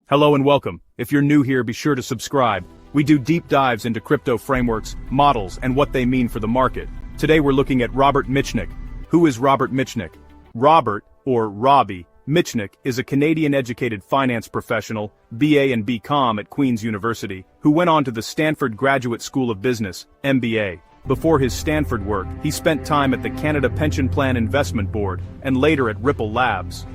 Hello and welcome. If you're new here, be sure to subscribe. We do deep dives into crypto frameworks, models, and what they mean for the market. Today we're looking at Robert Mitchnick. Who is Robert Mitchnick? Robert, or Robbie, Mitchnick is a Canadian-educated finance professional, BA and BCom at Queen's University, who went on to the Stanford Graduate School of Business, MBA. Before his Stanford work, he spent time at the Canada Pension Plan Investment Board, and later at Ripple Labs.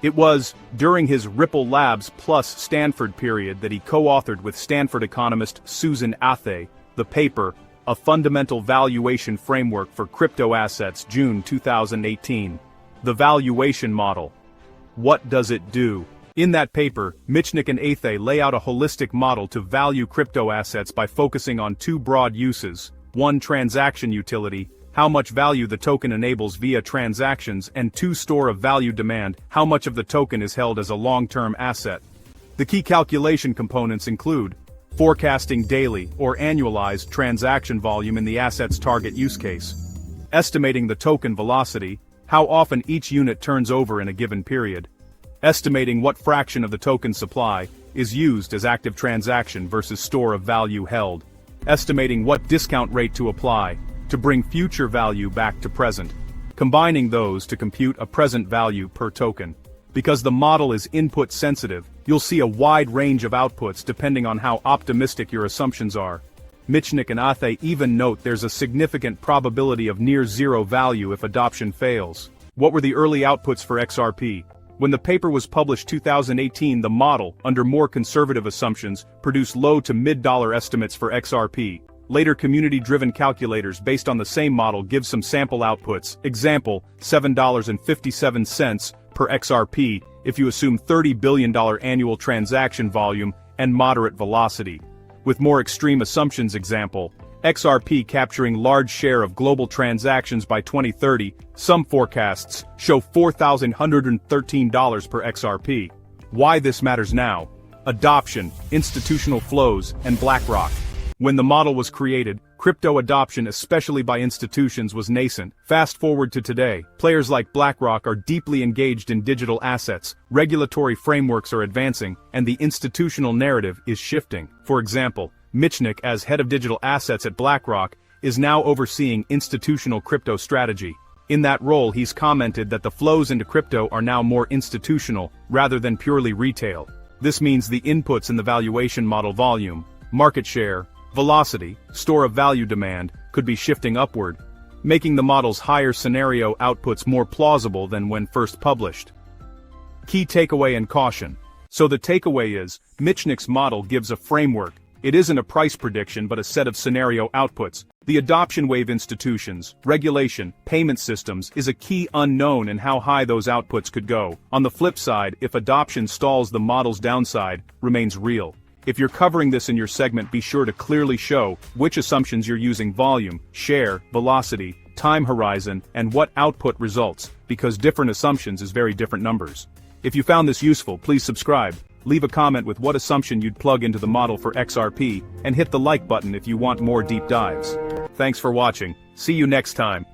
It was during his Ripple Labs plus Stanford period that he co-authored with Stanford economist Susan Athey the paper, A Fundamental Valuation Framework for Crypto Assets, June 2018. The Valuation Model. What does it do? In that paper, Mitchnick and Athey lay out a holistic model to value crypto assets by focusing on two broad uses: 1. Transaction utility, how much value the token enables via transactions, and 2. Store of value demand, how much of the token is held as a long-term asset. The key calculation components include forecasting daily or annualized transaction volume in the asset's target use case, estimating the token velocity, how often each unit turns over in a given period, estimating what fraction of the token supply is used as active transaction versus store of value held, estimating what discount rate to apply to bring future value back to present, combining those to compute a present value per token. Because the model is input sensitive, you'll see a wide range of outputs depending on how optimistic your assumptions are. Mitchnick and Athey even note there's a significant probability of near zero value if adoption fails. What were the early outputs for XRP? When the paper was published 2018, the model, under more conservative assumptions, produced low to mid-dollar estimates for XRP. Later community-driven calculators based on the same model give some sample outputs. Example, $7.57 per XRP if you assume $30 billion annual transaction volume and moderate velocity. With more extreme assumptions, example, XRP capturing large share of global transactions by 2030, some forecasts show $4,113 per XRP. Why this matters now? Adoption, institutional flows, and BlackRock. When the model was created, crypto adoption, especially by institutions, was nascent. Fast forward to today, players like BlackRock are deeply engaged in digital assets, regulatory frameworks are advancing, and the institutional narrative is shifting. For example, Mitchnick, as head of digital assets at BlackRock, is now overseeing institutional crypto strategy. In that role, he's commented that the flows into crypto are now more institutional, rather than purely retail. This means the inputs in the valuation model, volume, market share, velocity, store of value demand, could be shifting upward, making the model's higher scenario outputs more plausible than when first published. Key takeaway and caution. So the takeaway is, Mitchnick's model gives a framework. It isn't a price prediction but a set of scenario outputs. The adoption wave, institutions, regulation, payment systems is a key unknown in how high those outputs could go. On the flip side, if adoption stalls, the model's downside remains real. If you're covering this in your segment, be sure to clearly show which assumptions you're using: volume, share, velocity, time horizon, and what output results, because different assumptions is very different numbers. If you found this useful, please subscribe, leave a comment with what assumption you'd plug into the model for XRP, and hit the like button if you want more deep dives. Thanks for watching. See you next time.